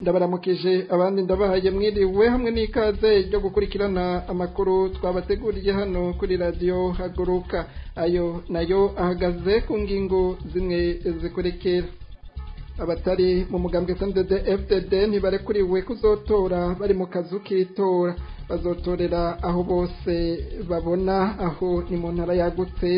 ndabaramukije abandi ndabahaye mwiriwe hamwe n'ikaze ryo gukurikirana amakuru twabateguriye hano kuri radio Haguruka. Ayo nayo ahagaze ku ngingo zimwe zikurikira. Abatari mu mugambwe CNDD-FDD ntibarekuriwe kuzotora bari mu kazu k'itora, bazotorera aho bose babona, aho ni mu ntara yagutse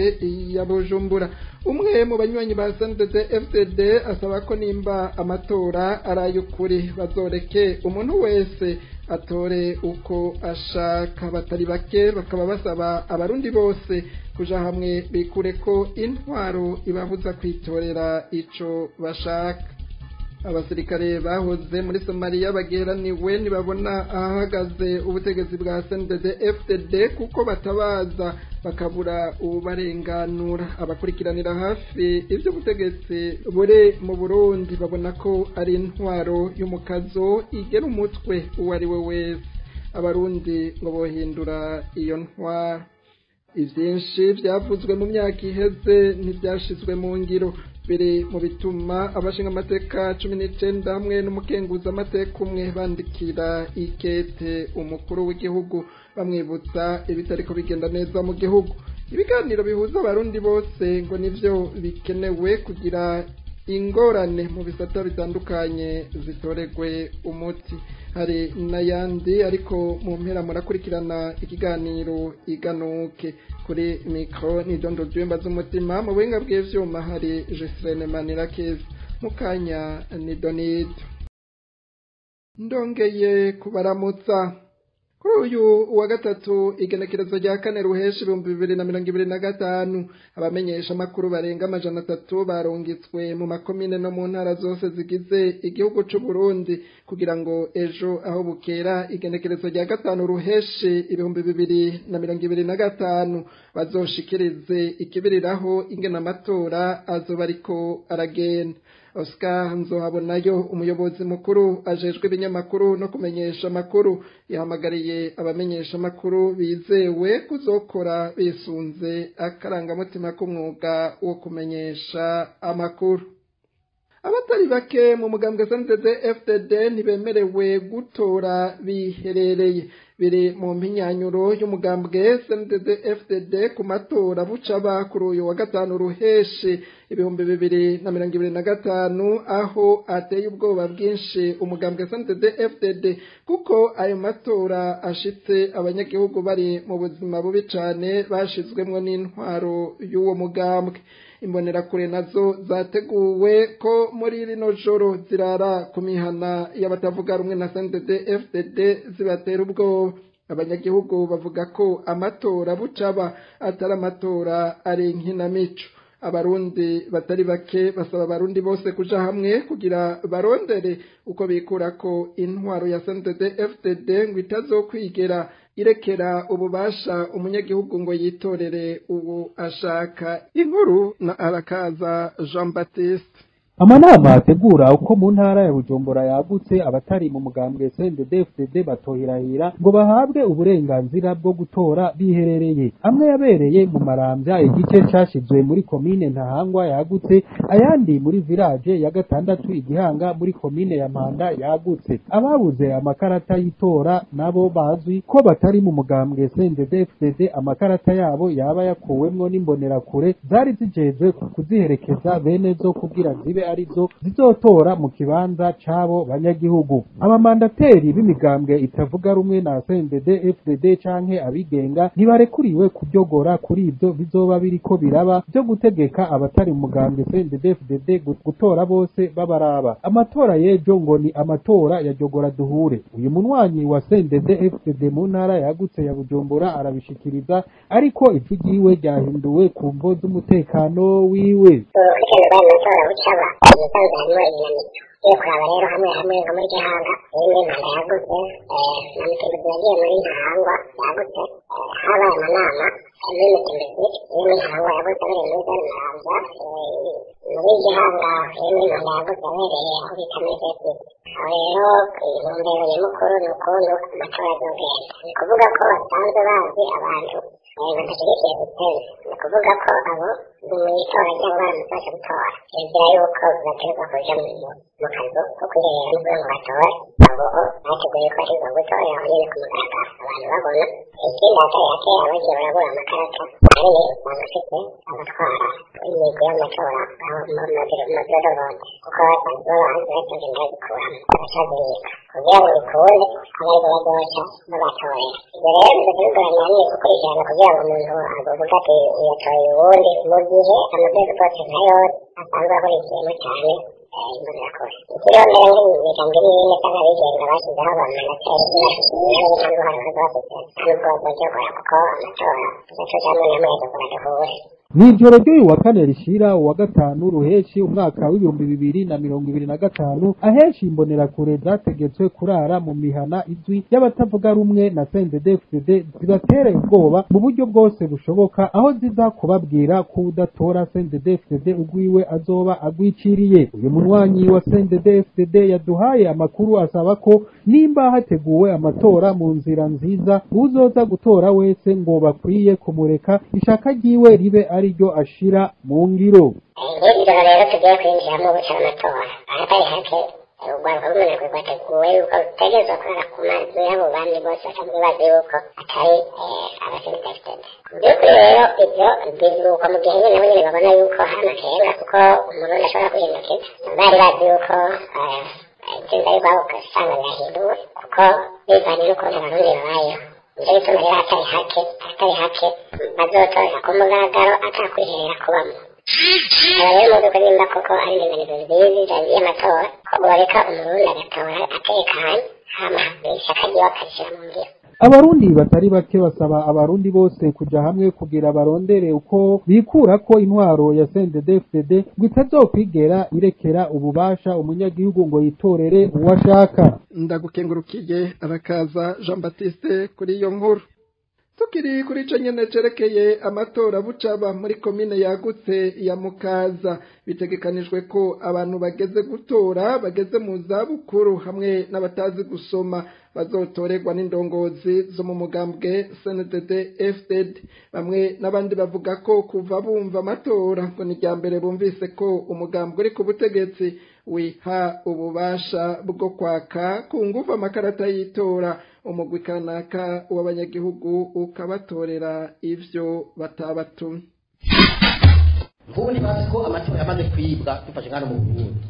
ya Bujumbura. Umwe mu banywanyi ba CNDD-FDD asaba ko nimba amatora ari ay'ukuri bazoreke umuntu wese atore uko ashaka. Batari bake bakaba basaba abarundi bose kuja hamwe bikure ko intwaro ibabuza kwitorera ico bashaka. Abasirikare bahoze muri Somalia bageraniwe ntibabona ahagaze ubutegetsi bwa CNDD-FDD kuko batabaza bakabura ubarenganura. Abakurikiranira hafi ivyo butegetsi buri mu Burundi babona ko ari intwaro y'umukazo igera umutwe uwo ari we wese. Abarundi ngo bohindura iyo ntwaro. Ivyinshi vyavuzwe mu myaka iheze ntivyashizwe mu ngiro, biri mu bituma abashinga amateka 19 hamwe n'umukenguza amateka umwe bandikira ikete umukuru w'igihugu bamwibutsa ibitariko bigenda neza mu gihugu. Ibiganiro bihuza abarundi bose ngo nivyo bikenewe kugira ingorane mu bisata bitandukanye zitoregwe umuti. Hari n'ayandi ariko mu mpera murakurikirana ikiganiro iganuke. Kuri mikro ni Dondo Jwemba z'umutima, mu buhinga bw'ivyuma hari Jesrene Manirakeza, mukanya ni Donid. Ndongeye kubaramutsa. Kuri uyu wa gatatu igenekerezo rya kane ruheshi 2025 abamenyesha makuru barenga 300 barongitswe mu makomine no mu ntara zose zigize igihugu c'u Burundi kugira ngo ejo aho bukera igenekerezo rya gatanu ruheshi 2025 bazoshikirize ikibiriraho ingena amatora azoba ariko aragenda. Oscar Nzohabonayo umuyobozi mukuru ajejwe ibinyamakuru no kumenyesha amakuru yahamagariye abamenyesha amakuru bizewe kuzokora bisunze akarangamutima k'umwuga wo kumenyesha amakuru. Abatari bake mu mugambwe CNDD-FDD ntibemerewe gutora biherereye, biri mu mpinyanyuro y'umugambwe CNDD-FDD ku matora bucaba kuri uyu wa gatanu ruheshi 2025 aho ateye ubwoba bwinshi umugambwe CNDD-FDD kuko ayo matora ashitse abanyagihugu bari mu buzima bubi cane bashizwemwo n'intwaro y'uwo mugambwe. Imbonerakure nazo zateguwe ko muri rino joro zirara ku mihana y'abatavuga rumwe na CNDD-FDD zibatera ubwoba. Abanyagihugu bavuga ko amatora bucaba atari amatora ari inkinamico. Abarundi batari bake basaba abarundi bose kuja hamwe kugira barondere uko bikura ko intwaro ya CNDD-FDD ngo itazokwigera irekera ububasha umunyagihugu ngo yitorere ubu ashaka. Inkuru na Arakaza Jean Baptiste. Amanama ategura uko mu ntara ya Bujumbura yagutse abatari mu mugambwe CNDD-FDD batohirahira ngo bahabwe uburenganzira bwo gutora biherereye. Amwe yabereye mu Maramvya, igice cashizwe muri komine Ntahangwa yagutse, ayandi muri village ya gatandatu Igihanga muri komine ya Mpanda yagutse. Ababuze amakarata y'itora nabo bazwi ko batari mu mugambwe CNDD-FDD amakarata yabo yaba yakuwemwo n'imbonerakure zari zijejwe kuziherekeza bene zo kugira zibe arizo zizotora mu kibanza cabo banyagihugu. Abamandateri b'imigambwe itavuga rumwe na CNDD-FDD canke abigenga ntibarekuriwe kubyogora kuri ivyo bizoba biriko biraba byo gutegeka abatari mu mugambwe CNDD-FDD gutora bose babaraba. Amatora y'ejo ngo ni amatora ya jogora duhure. Uyu munwanyi wa CNDD-FDD mu ntara yagutse ya Bujumbura arabishikiriza, ariko ijwi ryiwe ryahinduwe ku mvo z'umutekano wiwe. Iyo kuraba rero hamwe nko muri Gihanga muri Mpanda yagutse n'imitimbizi yagiye muri Ntahangwa yagutse, habaye amanama y'imitimbizi muri Ntahangwa yagutse abereye muri zone Maramvya, muri Gihanga muri Mpanda yagutse abereye aho bita muri Zeti. Aho rero intumbero nyamukuru ni ukuntu amatora azogenda, ni kuvuga ko basanzwe bazi abantu badashyigikiye gutera ni ukuvuga ko abo mu itora cyangwa baramufasha gutora inzira y'uko baterwa kuja mu kazu ko kwiherera n'ubwo ngo batore abo bateguye ko ari gutora aho nyine ku mugaragaro abantu babona ikindi atari hake abagiye barabura amakarata ahanini usanga afite abatwara imigwi y'amatora aho mu madorobodi kuko basanzwe babanze batagenda bazikuramo abacagurika kugira ngo bikunde abari bazoca babatorera ibyo rero biza bigoranye hanini gukurikirana kugira ngo umuntu avuga ati yatoye uwundi mu gihe amabwiriza rwose nka yose asanzwe akurikiyemo cyane imbonerakure ikiriho mbere nk'imiryango imwe cyangwa abigenga bashyizeho abamanateri cyangwa uruhare baza bafite nubwo baryogora kuko amatora tuzaco cyangwa n'amahirwe badahure Mw'ijoro ry'uyu wa kane rishira uwa gatanu ruheshi umwaka w'ibihumbi 2025 aheshi imbonerakure zategetswe kurara mu mihana izwi y'abatavuga rumwe na CNDD-FDD zibatere ubwoba mu buryo bwose bushoboka aho ziza kubabwira ko udatora CNDD-FDD ugwiwe azoba agwiciriye. Uyu munwanyi wa CNDD-FDD yaduhaye amakuru asaba ko nimba hateguwe amatora mu nzira nziza uzoza gutora wese ngo bakwiye kumureka ishaka ryiwe ribe ariryo ashira mu ngiro. Ibyo rero tugiye kwinjiramo guca amatora ahatari hake urwaruka rw'umunaniro rwateguwe yuko rutegerezwa kurara ku mazu y'abo bandi bose basanzwe bazi yuko atari abasindikafitede. Mu by'ukuri rero ibyo bizuka mu gihe nyine nyine babona yuko hari amakenga kuko umurundi ashobora kwihindukiza bari bazi yuko itsinda y'urwabo ugasanga birahinduwe kuko bivanye n'ukuntu abarundi babayeho. Nicyo gituma rero atari hake bazotorera ku mugaragaro atakwiherera kubamo. Aba rero mu by'ukuri nimba koko ari indinganizo nziza y'amatora ko boreka umurundi agatora atekanye hama ishaka ryiwe akarishyira mu ngiro. Abarundi batari bake basaba abarundi bose kuja hamwe kugira barondere uko bikura ko intwaro ya CNDD-FDD ngo itazokwigera irekera ububasha umunyagihugu ngo yitorere uwashaka. Ndagukengurukiye arakaza Jean Baptiste kuri iyo nkuru. Tukiri kuri ico nyene cerekeye amatora bucaba muri komine yagutse ya Mukaza bitegekanijwe ko abantu bageze gutora bageze mu zabukuru hamwe n'abatazi gusoma bazotorerwa n'indongozi zo mu mugambwe CNDD-FDD. Bamwe n'abandi bavuga ko kuva bumva amatora ngo ni ryambere bumvise ko umugambwe uri ku butegetsi wiha ububasha bwo kwaka ku nguvu amakarata y'itora umugwi kanaka w'abanyagihugu ukabatorera ivyo batabatumye. Nk'ubu ntibazi ko amatora yamaze kwibwa dufashe nk'ano mu Burundi.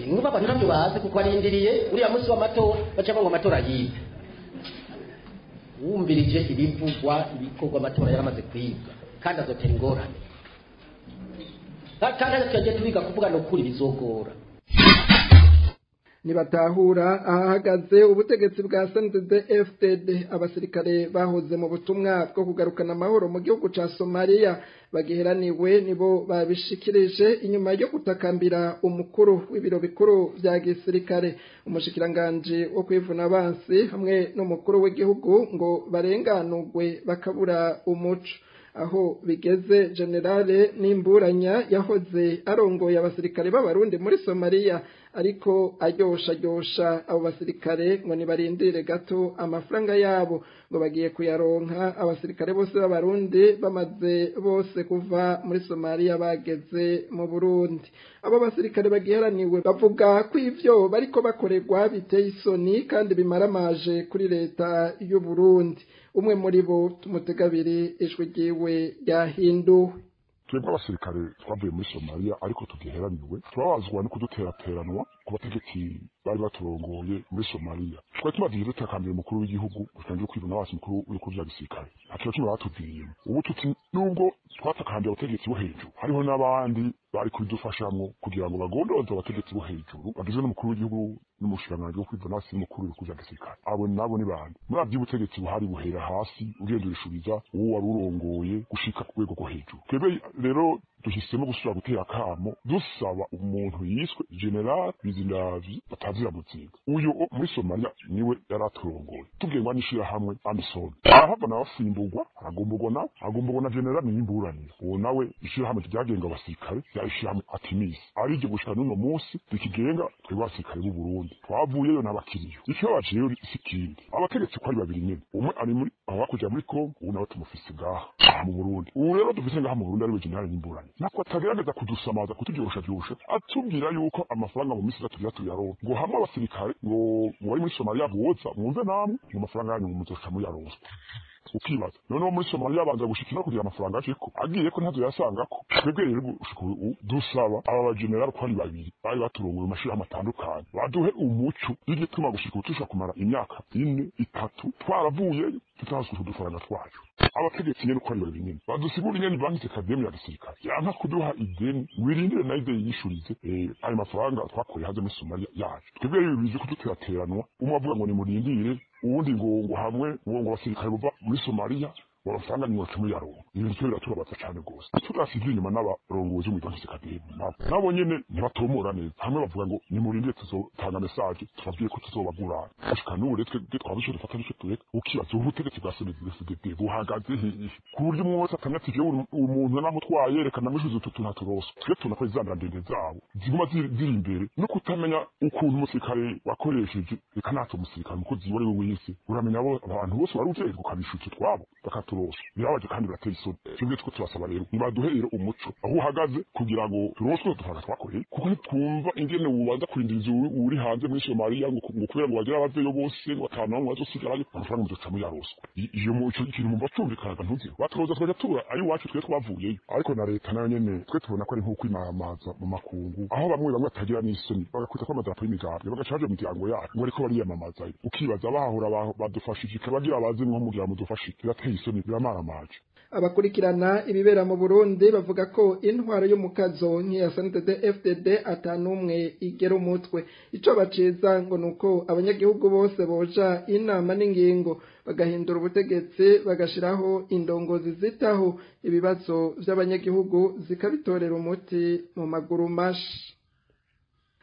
Nk'ubu abantu ntabyo bazi kuko barindiriye uriya munsi w'amatora baca ngo amatora yibwe. Wumvirije ibivugwa ibikorwa amatora yaramaze kwibwa kandi azotera ingorane. Kandi tujye tubiga kuvuga no kuri bizogora. Nibatahura ahagaze ubutegetsi bwa CNDD-FDD abasirikare bahoze mu butumwa bwo kugarukana amahoro mu gihugu ca Somalia bagiheraniwe nibo babishikirije inyuma yo gutakambira umukuru w'ibiro bikuru vya gisirikare umushikiranganje wo kwivuna abansi hamwe n'umukuru w'igihugu ngo barenganurwe bakabura umuco. Aho bigeze generale Nimburanya yahoze arongoye abasirikare b'abarundi muri Somalia ariko aryosha abo basirikare ngo nibarindire gato amafaranga yabo ngo bagiye kuyaronka abasirikare bose b'abarundi bamaze bose kuva muri Somalia bageze mu Burundi. Abo basirikare bagiharaniwe bavuga ko ivyo bariko bakorerwa biteye isoni kandi bimaramaje kuri leta y'u Burundi. Umwe muri bo tumutegabiri ijwi ryiwe yahinduwe. Twebwe abasirikare twavuye muri Somalia ariko tugiheraniwe turabazwa no kuduterateranwa ku bategetsi bari baturongoye muri Somalia. Twari tumaze dutakambira umukuru w'igihugu gutangira kwibona abasi mukuru w'ibikuru vya gisirikare. Ati kimwe batuviriye. Ubu tuti nubwo twatakambira abategetsi bo hejuru hariho n'abandi bari kubidufashamwo kugira ngo bagondoze abategetsi bo hejuru bagizwe n'umukuru w'igihugu n'umushikiranganje wo kwivuna abasi mukuru w'ibikuru vya gisirikare. Abo nabo ni bande? Muri aby'ubutegetsi buhari buhera hasi ugenda urisubiza uwo wari urongoye gushika ku rwego rwo hejuru. Twebwe rero duhisemo gusubira gutera akamo dusaba umuntu yiswe General Bizindavyi batazira muzinga uyu muri Somalia niwe yaraturongoye tugengwa n'ishirahamwe Amisom ahava nabasimburwa agomborwa na General Nimburanira uwo nawe ishirahamwe ryagenga abasirikare yarishirahamwe Atimis arije gushika n'uno munsi rikigenga twebwe abasirikare b'u Burundi twavuyeyo n'abakiriyo icyo baciye sikindi abategetsi ko ari babiri nyene umwe ari muri abakuja muri Kongo ubu nawe tumufise ngaha mu Burundi ubu rero dufise ngaha mu Burundi ari we General Nimburanira nako atagerageza kudusamaza kutujyorosha atubwira yuko amafaranga mu misi gatatu tuyaronka ngo hamwe abasirikare ngo muri Somalia boza mwumve namwe mu mafaranga yanyu muzoca muyaronka ukibaza none muri Somalia banza gushikira kugira amafaranga aciko agiye ko ntazo yasanga ko twebwe rero dusaba aba bageneral ko ari babiri bari baturongoye amashira amatandukanye baduhe umuco y'igituma gushika utusha kumara imyaka 4 3 twaravuye tutazwe kudufaranga twacu abategetsi nyene ko ari babiri nyene badusigura nyene banki academy ya gisirikare yanka kuduha ideni wirindire na ide yishurize ayo mafaranga twakoye haze muri Somalia yacu twebwe rero bizi kuduterateranwa umwe avuga ngo ni murindire ubundi ngo hamwe ngo abasirikare bava muri Somalia barafanga ni wacu muri yarongo ibintu cyo biratubabaza cyane gose tudasize inyuma n'abarongozi mu banki academy nabo nyene ntibatomora neza hamwe bavuga ngo ni murindire tuzotanga message tubabwiye ko tuzobagura ashika n'ure twabisho dufata n'icyo tureka ukibaza ubutegetsi bwa CNDD buhagaze ku buryo umwose atamyatije umuntu namutwaye yerekana mishuzo tuturose twe tunakora izandara ndende zabo ziguma ziri imbere no kutamenya ukuntu umusirikare wakoresheje reka nato umusirikare umukozi wari we wese uramenya abo abantu bose baruje ukabishutse twabo turose birabaje kandi birateye isoni kimwe two turasaba rero nibaduhe rero umuco aho uhagaze kugira ngo turoswe dufanga twakoreye kuko twumva ingene ubanza kurindiriza uri hanze muri Somalia ngo kubera ngo bagira abaveyo bose batanu bamwe bazosigarayo amafaranga muzoca mu yaroswe iyo muco ikintu mumva cumvikana ntuzi batoza twaje tura ari wacu twe twavuyeyo ariko na leta nayo nyene twe tubona ko ari nko kwimamaza mu makungu aho bamwe batagira n'isoni bagakwita ko amadarapo y'imigambwe bagacaje mu miryango yacu ngo ariko bariyamamaza ukibaza bahahora badufashije kabagira abazi nko mugira mudufashije birateye isoni biramaramaje abakurikirana ibibera mu Burundi bavuga ko intwaro y'umukazo nk'iya CNDD-FDD atanumwe igera umutwe ico baciza ngo nuko abanyagihugu bose boja inama n'ingingo bagahindura ubutegetsi bagashiraho indongozi zitaho ibibazo by'abanyagihugu zikabitorera umuti mu maguru mashi.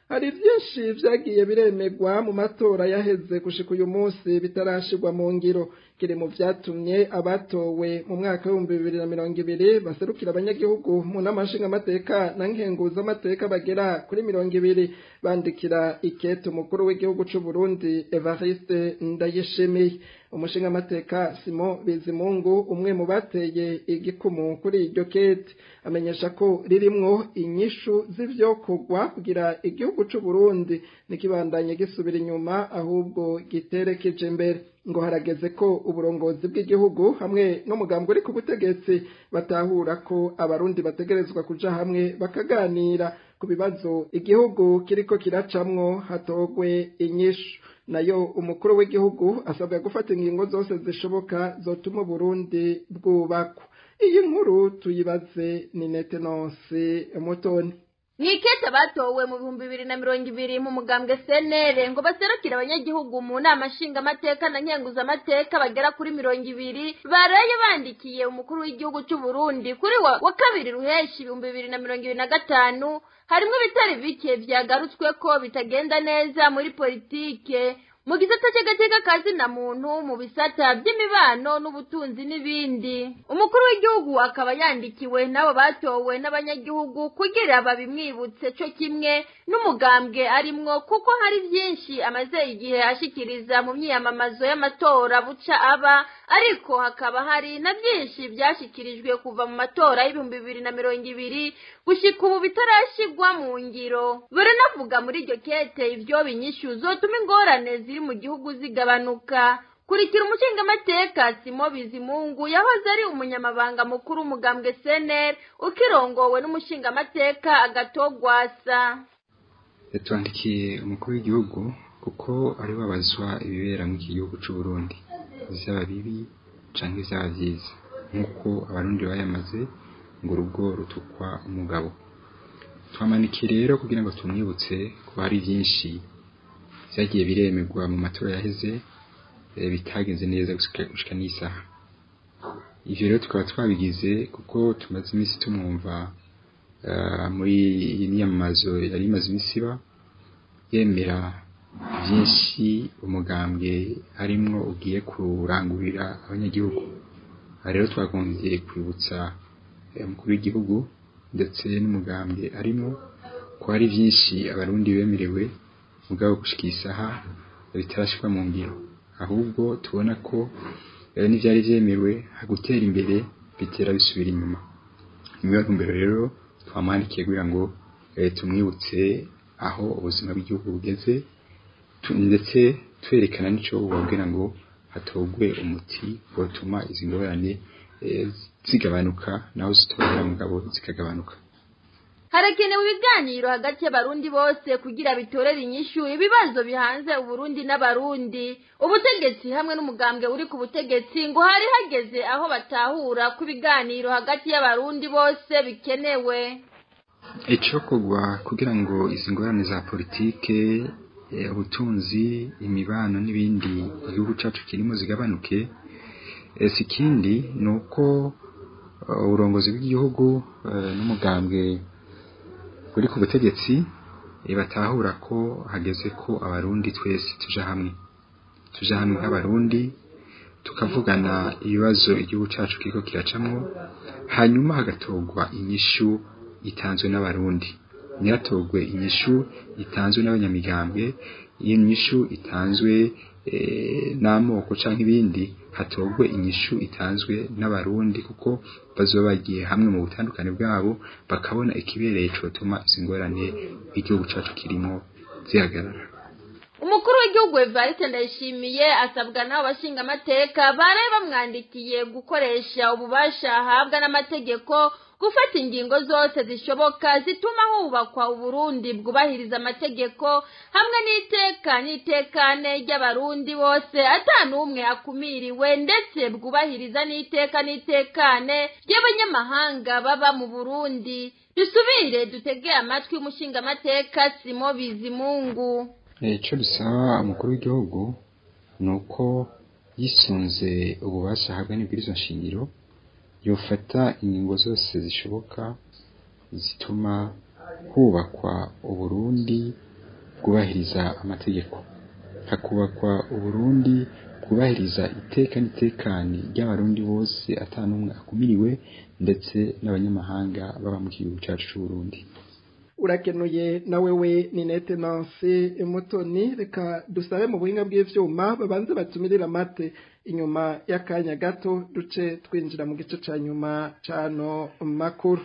Hari byinshi vyagiye biremegwa mu matora yaheze gushika uyu munsi bitarashirwa mu ngiro kiri mu vyatumye abatowe mu mwaka wa 2020 baserukira abanyagihugu mu namashinga amateka na nkenguza amateka bagera kuri 200 bandikira ikete umukuru w'igihugu c'u Burundi Evariste Ndayishimiye umushinga amateka Simon Bizimungu umwe mu bateye igikumu kuri iryo kete amenyesha ko ririmwo inyishu z'ivyokorwa kugira igihugu c'u Burundi nikibandanye gisubira inyuma ahubwo giterekeje imbere ngo harageze ko uburongozi bw'igihugu hamwe n'umugambi uri ku butegetsi batahura ko abarundi bategerezwa kuja hamwe bakaganira ku bibazo igihugu kiriko kiracamwo hatogwe inyishu nayo umukuru w'igihugu asabwa gufata ingingo zose zishoboka zotuma Burundi bwubakwa iyi nkuru tuyibaze ni Netenonse Mutoni Nikete batowe mu 2020 mu mugambwe senere ngo baserukira abanyagihugu mu nama nshinga amateka na nkenguza amateka bagera kuri 200 baraye bandikiye umukuru w'igihugu cy'u Burundi kuri wa kabiri ruheshi 2025 harimo ibitari bike vyagarutswe ko bitagenda neza muri politike mu gisata cy'agateka kazi na muntu mu bisata by'imibano n'ubutunzi n'ibindi umukuru w'igihugu akaba yandikiwe nabo batowe n'abanyagihugu kugira babimwibutse cyo kimwe n'umugambwe arimwo kuko hari byinshi amaze igihe ashikiriza mu myiyamamazo y'amatora buca aba ariko hakaba hari na byinshi byashikirijwe kuva mu matora y'2020 gushika ubu bitarashigwa mu ngiro baranavuga muri iryo kete ivyo binyishu zotuma ingorane ziri mu gihugu zigabanuka kurikira umushinga amateka Simon Bizimungu yahoze ari umunyamabanga mukuru umugambwe CNL ukirongowe n'umushinga amateka agatogwasa yatwandikiye umukuru w'igihugu kuko ari wabazwa ibibera mu gihugu cy'u Burundi bizaba bibi canke bizaba byiza nkuko abarundi bayamaze ngo urugo rutukwa umugabo twamanikiye rero kugira ngo tumwibutse ko hari byinshi byagiye biremegwa mu matora yaheze bitagenze neza gushika n'isaha ivyo rero tukaba twabigize kuko tumaze iminsi tumwumva muri n'iyamamazo yari imaze iminsi iba yemera byinshi umugambwe harimwo ugiye kurangurira abanyagihugu. Rero twagombye kwibutsa umukuru w'igihugu ndetse n'umugambwe arimo ko hari byinshi abarundi bemerewe mugabo gushika isaha bitarashikwa mu ngiro, ahubwo tubona ko n'ivyari vyemewe gutera imbere bitera bisubira inyuma. Niyo mbere rero twamandikiye kugira ngo tumwibutse aho ubuzima bw'igihugu bugeze, ndetse twerekana n'ico ubabwira ngo hatogwe umuti wotuma izi ngorane zigabanuka naho zitobera mugabo zikagabanuka. Harakenewe ibiganiro hagati y'abarundi bose kugira bitorere inyishu ibibazo bihanze Uburundi n'abarundi. Ubutegetsi hamwe n'umugambwe uri ku butegetsi ngo hari hageze aho batahura ku biganiro hagati y'abarundi bose bikenewe. Icokogwa kugira ngo izi ngorane za politike, ubutunzi, imibano n'ibindi igihugu cacu kirimo zigabanuke, sikindi nuko uburongozi bw'igihugu n'umugambwe uri ku butegetsi batahura ko hageze ko abarundi twese tuja hamwe nk'abarundi tukavugana ibibazo igihugu cacu kiriko kiracamwo, hanyuma hagatogwa inyishu itanzwe n'abarundi. Ntihatogwe inyishu itanzwe n'abanyamigambwe, iyo nyishu itanzwe n'amoko canke ibindi, hatogwe inyishu itanzwe n'abarundi kuko bazoba bagiye hamwe mu butandukane bwabo bakabona ikibereye cotuma izingorane igihugu cacu kirimo zihagarara. Umukuru w'igihugu Evariste Ndayishimiye asabwa nabo bashinga amateka bare bamwandikiye gukoresha ububasha ahabwa n'amategeko gufata ingingo zose zishoboka zituma hubakwa Uburundi bwubahiriza amategeko hamwe n'itekane ry'abarundi bose atanumwe akumiriwe, ndetse bwubahiriza n'itekane ry'abanyamahanga baba mu Burundi. Dusubire dutege amatwi umushinga amateka Simo Bizimungu. Ico dusaba umukuru w'igihugu nuko yisunze ububasha ahabwa n'ibwirizwa nshingiro yofata ingingo zose zishoboka zituma hubakwa Uburundi bwubahiriza amategeko, hakubakwa Uburundi bwubahiriza itekane ry'abarundi bose atanumwe akumiriwe, ndetse n'abanyamahanga baba mu gihugu cacu c'Uburundi. Urakenuye na wewe Ninette Nancy Mutoni. Reka dusabe mu buhinga bw'ivyuma babanze batumirira amate, inyuma y'akanya gato duce twinjira mu gice ca nyuma cano makuru.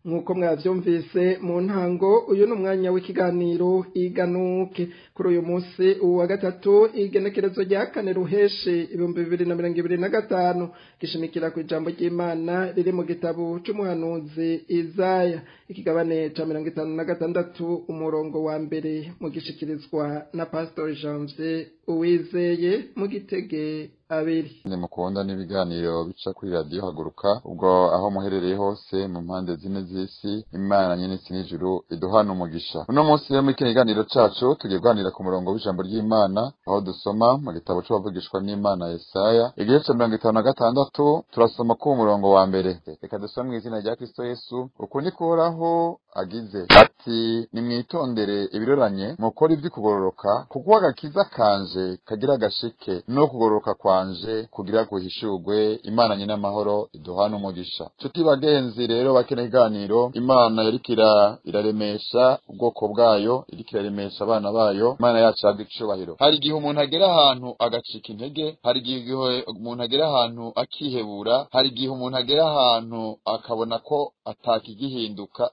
Nkuko mwavyumvise mu ntango, uyu n'umwanya w'ikiganiro Iganuke. Kuri uyu munsi wa gatatu igenekerezo rya 4 Ruheshi 2025 gishimikira ku ijambo ry'Imana riri mu gitabo c'umuhanuzi Isaya ikigabane ca 56 umurongo wa mbere mu gishikirizwa na Pastor Janvier Uwizeye mu Gitege abiri. Mukunda n'ibiganiro bica kuri radio Haguruka, ubwo aho muherereye hose mu mpande zine z'isi, Imana nyene n'ijuru iduhana umugisha. Uno munsi rero mu kiganiro cacu tugiye kuganira ku murongo w'ijambo ry'Imana aho dusoma mu gitabo c'abavugishwa n'Imana Yesaya igice ca 56 turasoma ku murongo wa mbere. Reka dusome mu izina rya Kristo Yesu. Uku niko Uhoraho agize ati: nimwitondere ibiroranye mukora ivy'ukugororoka, kuko agakiza kanje kagira gashike no kugororoka kwanje kugira guhishurwe. Imana nyine amahoro iduhana umugisha. Cuti bagenzi rero bakene iganiro, Imana yarikira iraremesha ubwoko bwayo, irikira iremesha abana bayo. Imana yacu yagicubahiro. Hari igihe umuntu agera ahantu agacika intege, hari igihe umuntu agera ahantu akihebura, hari igihe umuntu agera ahantu akabona ko atakigihinduka,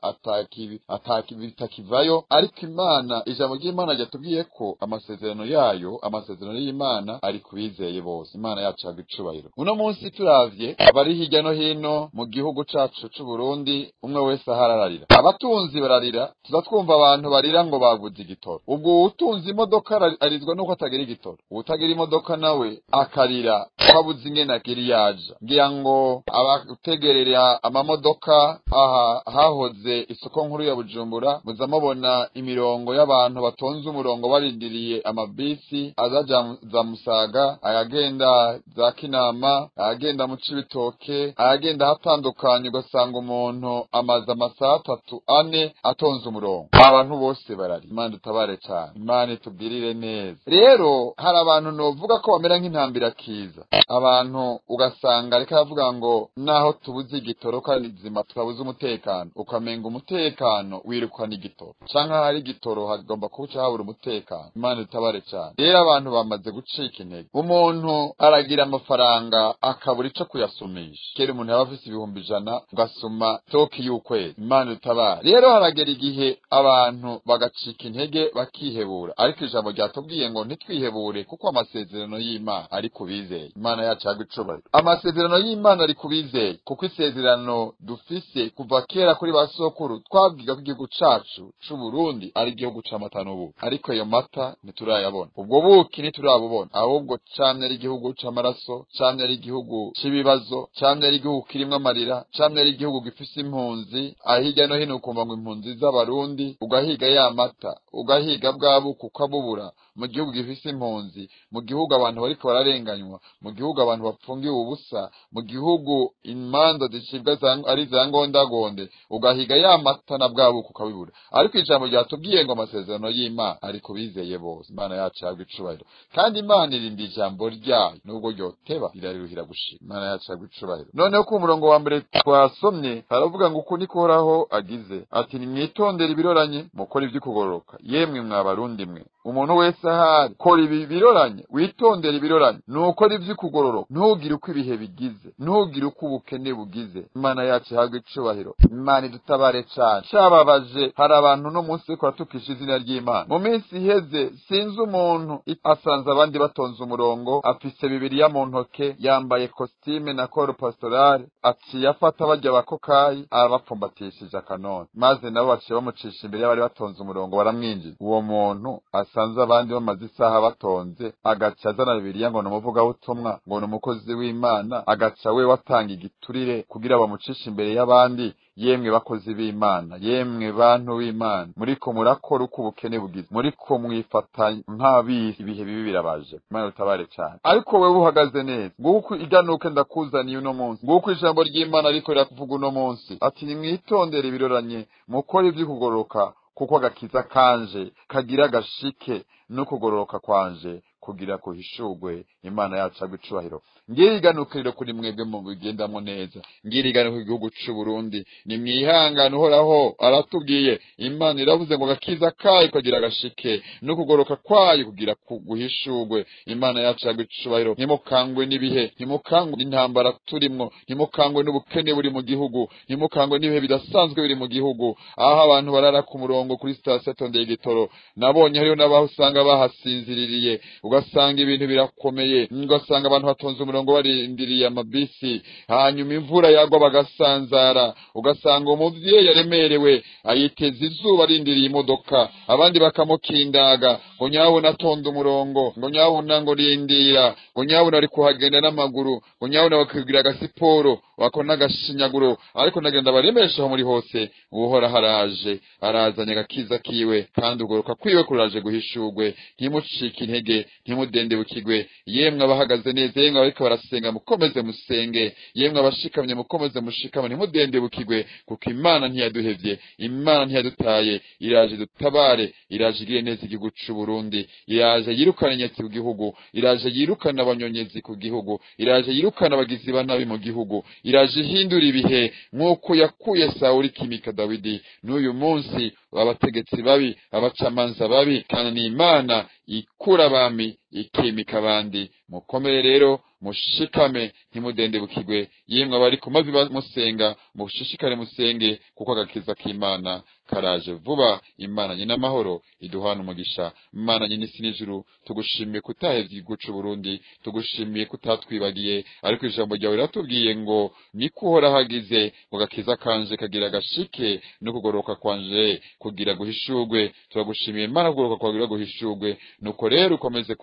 atakivayo. Ariko Imana, ijambo ry'Imana ryatubwiye ko amasezerano yayo, amasezerano y'Imana ari kubizeye bose. Imana yacu yagicubahiro. Uno munsi turavye abari hirya no hino mu gihugu cacu c'u Burundi, umwe wese ahararira. Abatunzi bararira, tuzatwumva abantu barira ngo baguze igitoro. Ubwo utunze imodoka arizwa nuko atagira igitoro, utagira imodoka nawe akarira kwabuze ingene akiri yaje. Ngira ngo abategerera amamodoka aha hahoze isoko isoko nkuru ya Bujumbura muza mubona imirongo y'abantu batonze umurongo barindiriye amabisi azaja za Musaga, ayagenda za Kinama, ayagenda mu Cibitoke, ayagenda hatandukanye, ugasanga umuntu amaze amasaha 3-4 atonze umurongo. Abantu bose barari. Imana dutabare cyane, Imana itubwirire neza. Rero hari abantu novuga ko bamera nk'intambira kiza, abantu ugasanga reka yavuga ngo naho tubuze igitoro kandi zima turabuze umutekano, ukamenga umutekano wirukana igitoro, canke hari igitoro hagomba kuca habura umutekano. Imana dutabare cyane. Rero abantu bamaze gucika intege. Umuntu aragira amafaranga akabura ico kuyasumisha. Kera umuntu yaba afise 100 ugasuma toki y'ukwezi. Imana dutabare. Rero haragera igihe abantu bagacika intege bakihebura, ariko ijambo ryatubwiye ngo ntitwihebure kuko amasezerano y'Imana ari kubizeye. Imana yacu yagicubara. Amasezerano y'Imana ari kubizeye kuko isezerano dufise kuva kera kuri basokuru twabwiga ko igihugu cacu c'u Burundi ari igihugu c'amata n'ubuki, ariko ayo mata ntiturayabona, ubwo buki ntiturabubona, ahubwo camye ari igihugu c'amaraso, camye ari igihugu c'ibibazo, camye ari igihugu kirimwo amarira, camye ari igihugu gifise impunzi, ahirya no hino ukumva ngo impunzi z'abarundi, ugahiga ya mata, ugahiga bwa buki ukabubura mu gihugu gifise impunzi, mu gihugu abantu bariko bararenganywa, mu gihugu abantu bapfungiwe ubusa, mu gihugu imanza zicibwa ari za ngondagonde, ugahiga ya mata na bwa buki ukabibura. Ariko ijambo ryatubwiye ngo amasezerano y'Imana ari kubizeye bose. Imana yacu yagicubahiro, kandi Imana irindi ijambo ryayo nubwo ryoteba riraruhira gushima. Imana yacu yagicubahiro. Noneho ku murongo wa mbere twasomye haravuga ngo uku niko Uhoraho agize ati nimwitondere ibiroranye mukora ivy'ukugororoka, yemwe mwabarundi mwe. Umuntu wese ahari kora ibi biroranye, witondere ibiroranye, nukora ivy'ukugororoka, ntugire uko ibihe bigize, ntugire uko ubukene bugize. Imana yacu ihabwe icubahiro. Imana idutabare cyane. Cyababaje hari abantu no munsi ko batukisha izina ry'Imana. Mu minsi iheze sinzi umuntu asanze abandi batonze umurongo, afise Bibiliya mu ntoke, yambaye costume na col pastoral, aciye afata bajya bakokayi abapfumbatishije akanone, maze nabo baciye bamucisha imbere y'abari batonze umurongo baramwinjiza. Uwo muntu asanze abandi bamaze isaha batonze, agaca azana Bibiliya ngo numuvuga ubutumwa, ngo numukozi w'Imana, agaca we watanga igiturire kugira bamucisha imbere y'abandi. Yemwe bakozi b'Imana, yemwe bantu b'Imana, muriko murakora uko ubukene bugize, muriko mwifata nk'abisi, ibihe bibi birabaje. Imana utabare cyane. Ariko wewe uhagaze neza, nguko iganuke ndakuzaniye uno munsi, nguko ijambo ry'Imana ariko rirakuvuga uno munsi ati nimwitondere ibiroranye mukora ivy'ukugororoka, kuko agakiza kanje kagira gashike no kugororoka kwanje kugira kuhishurwe. Imana yacu agicubahiro. Ngiriganukiriro kuri mwebwe mu bigendamo neza, ngiriganuka igihugu c'u Burundi, nimwihangane Uhoraho aratubwiye. Imana iravuze ngo gakiza kayo kagira gashike no kugoroka kwayo kugira guhishurwe. Imana yacu agicubahiro. Ntimukangwe n'ibihe, ntimukangwe n'intambara turimwo, ntimukangwe n'ubukene buri mu gihugu, ntimukangwe n'ibihe bidasanzwe biri mu gihugu, aho abantu barara ku murongo kuri station tondeye igitoro. Nabonye hariyo n'abaho usanga bahasinziririye, ugasanga ibintu birakomeye, ugasanga abantu batonze umurongo barindiriye amabisi, hanyuma imvura yagwa bagasanzara, ugasanga umuvyeyi yaremerewe ayiteza izuba arindiriye imodoka, abandi bakamukindaga ngo nyabona atonda umurongo, ngo nyabona ngo rindira, ngo nyabona ari kuhagenda n'amaguru, ngo nyabona bakagira agasiporo bakona agashinyaguro. Ariko nagenda baremeshaho muri hose, Uhoraho haraje, arazanye agakiza kiwe, kandi ugoroka kwiwe kuraje guhishurwe. Ntimucike intege, ntimudendebukirwe, yemwe abahagaze neza, yemwe ariko barasenga mukomeze musenge, yemwe abashikamye mukomeze mushikame, ntimudendebukirwe kuko Imana ntiyaduhevye, Imana ntiyadutaye. Iraje dutabare, iraje igire neza igihugu c'u Burundi, iraje yirukana inyatsi ku gihugu, iraje yirukana abanyonyezi ku gihugu, iraje yirukana abagizi ba nabi mu gihugu, iraje ihindura ibihe nk'uko yakuye Sawuli kimika Dawidi. N'uyu munsi abategetsi babi, abacamanza babi, kandi ni Imana ikura abami ikimika abandi. Mukomere rero, mushikame, ntimudendebukirwe, yemwe abari ku mavi musenga, mushishikare musenge kuko agakiza k'Imana karaje vuba. Imana nyina amahoro iduhana umugisha. Imana nyina isi n'ijuru, tugushimiye kutahevye igihugu c'u Burundi, tugushimiye kutatwibagiye, ariko ijambo ryawe riratubwiye ngo niko Uhoraho agize, ngo gakiza kanje kagira gashike no kugoroka kwanje kugira guhishurwe. Turagushimiye Imana kugoroka kwagira guhishurwe. Nuko rero ukomeze